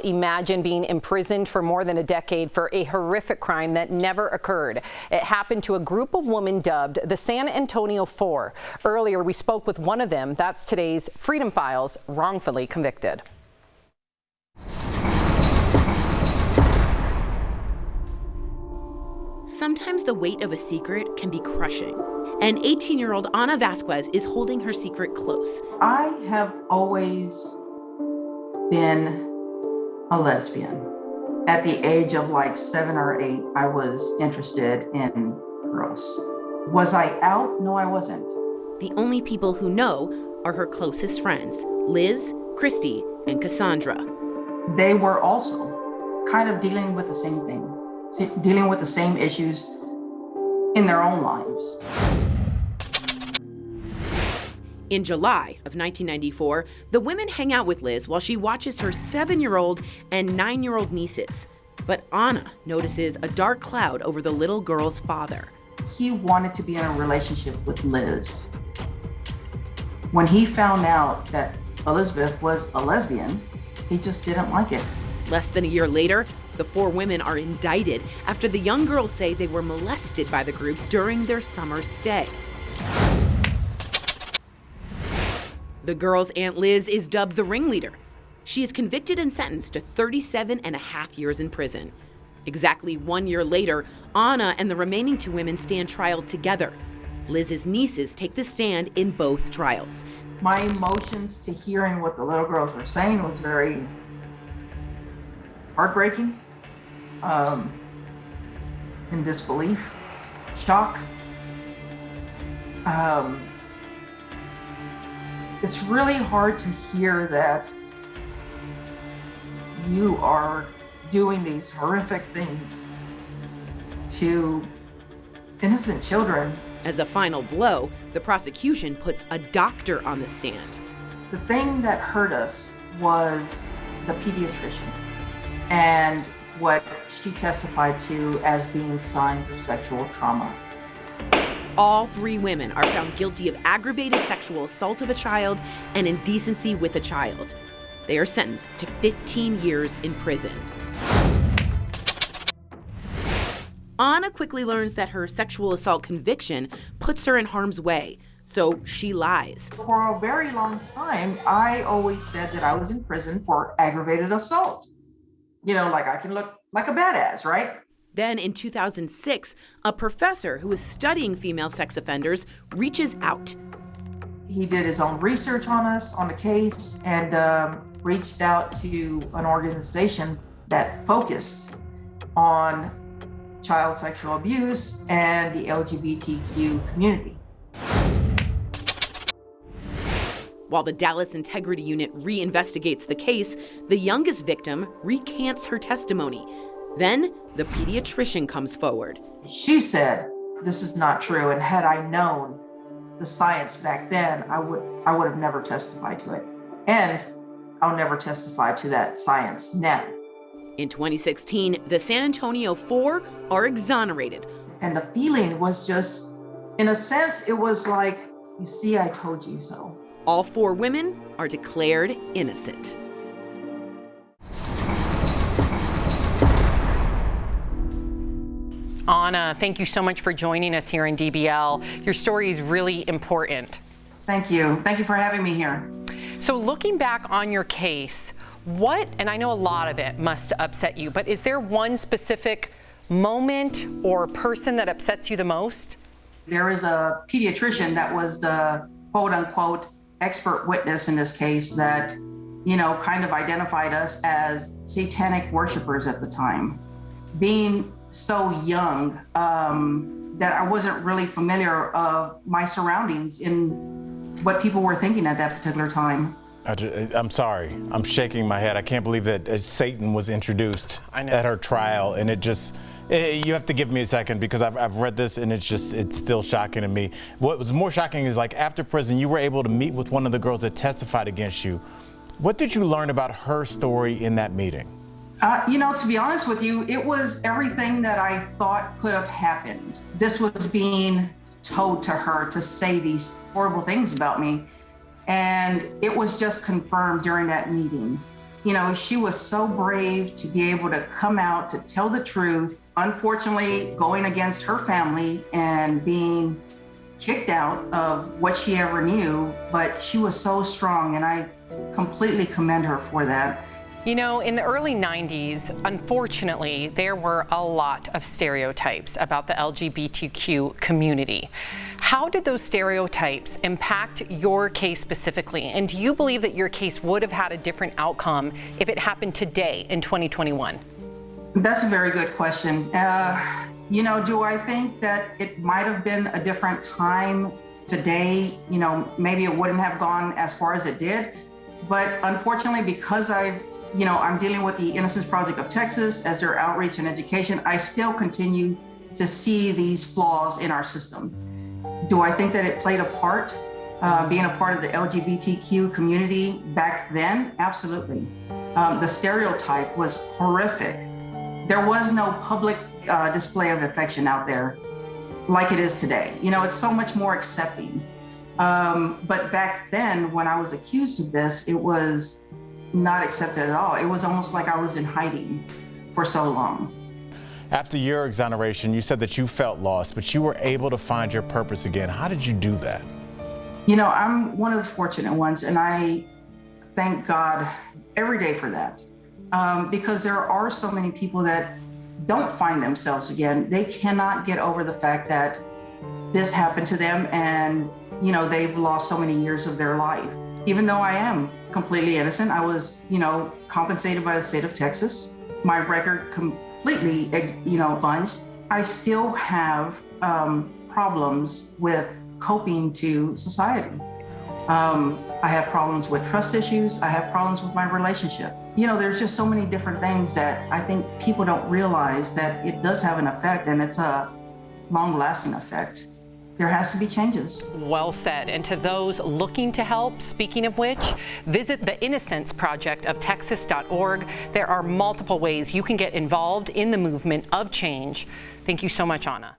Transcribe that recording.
imagine being imprisoned for more than a decade for a horrific crime that never occurred. It happened to a group of women dubbed the San Antonio Four. Earlier, we spoke with one of them. That's today's Freedom Files, wrongfully convicted. Sometimes the weight of a secret can be crushing. And 18-year-old Ana Vasquez is holding her secret close. I have always been a lesbian. At the age of like 7 or 8, I was interested in girls. Was I out? No, I wasn't. The only people who know are her closest friends, Liz, Christy, and Cassandra. They were also kind of dealing with the same thing, dealing with the same issues in their own lives. In July of 1994, the women hang out with Liz while she watches her 7-year-old and 9-year-old nieces. But Ana notices a dark cloud over the little girl's father. He wanted to be in a relationship with Liz. When he found out that Elizabeth was a lesbian, he just didn't like it. Less than a year later, the 4 women are indicted after the young girls say they were molested by the group during their summer stay. The girls' Aunt Liz is dubbed the ringleader. She is convicted and sentenced to 37.5 years in prison. Exactly 1 year later, Ana and the remaining 2 women stand trial together. Liz's nieces take the stand in both trials. My emotions to hearing what the little girls were saying was very heartbreaking, in disbelief, shock. It's really hard to hear that you are doing these horrific things to innocent children. As a final blow, the prosecution puts a doctor on the stand. The thing that hurt us was the pediatrician and what she testified to as being signs of sexual trauma. All 3 women are found guilty of aggravated sexual assault of a child and indecency with a child. They are sentenced to 15 years in prison. Ana quickly learns that her sexual assault conviction puts her in harm's way, so she lies. For a very long time, I always said that I was in prison for aggravated assault. You know, like I can look like a badass, right? Then in 2006, a professor who is studying female sex offenders reaches out. He did his own research on us, on the case, and reached out to an organization that focused on child sexual abuse and the LGBTQ community. While the Dallas Integrity Unit reinvestigates the case, the youngest victim recants her testimony. Then the pediatrician comes forward. She said, "This is not true, and had I known the science back then, I would have never testified to it. And I'll never testify to that science now." In 2016, the San Antonio Four are exonerated. And the feeling was just, in a sense, it was like, you see, I told you so. All 4 women are declared innocent. Ana, thank you so much for joining us here in DBL. Your story is really important. Thank you. Thank you for having me here. So looking back on your case, what, and I know a lot of it must upset you, but is there one specific moment or person that upsets you the most? There is a pediatrician that was the quote unquote expert witness in this case that, you know, kind of identified us as satanic worshipers at the time. Being so young that I wasn't really familiar of my surroundings in what people were thinking at that particular time. I'm sorry. I'm shaking my head. I can't believe that Satan was introduced at her trial, and you have to give me a second because I've read this and it's still shocking to me. What was more shocking is, like, after prison, you were able to meet with one of the girls that testified against you. What did you learn about her story in that meeting? You know, to be honest with you, it was everything that I thought could have happened. This was being told to her to say these horrible things about me. And it was just confirmed during that meeting. You know, she was so brave to be able to come out to tell the truth, unfortunately going against her family and being kicked out of what she ever knew, but she was so strong, and I completely commend her for that. You know, in the early 90s, unfortunately, there were a lot of stereotypes about the LGBTQ community. How did those stereotypes impact your case specifically? And do you believe that your case would have had a different outcome if it happened today in 2021? That's a very good question. You know, do I think that it might have been a different time today? You know, maybe it wouldn't have gone as far as it did. But unfortunately, because I'm dealing with the Innocence Project of Texas as their outreach and education, I still continue to see these flaws in our system. Do I think that it played a part, being a part of the LGBTQ community back then? Absolutely. The stereotype was horrific. There was no public display of affection out there like it is today. You know, it's so much more accepting. But back then, when I was accused of this, it was not accepted at all. It was almost like I was in hiding for so long. After your exoneration, you said that you felt lost, but you were able to find your purpose again. How did you do that? You know, I'm one of the fortunate ones, and I thank God every day for that. Because there are so many people that don't find themselves again. They cannot get over the fact that this happened to them, and, you know, they've lost so many years of their life. Even though I am completely innocent, I was, compensated by the state of Texas. My record completely, expunged. I still have problems with coping to society. I have problems with trust issues. I have problems with my relationship. You know, there's just so many different things that I think people don't realize that it does have an effect, and it's a long-lasting effect. There has to be changes. Well said. And to those looking to help, speaking of which, visit the Innocence Project of Texas.org. There are multiple ways you can get involved in the movement of change. Thank you so much, Anna.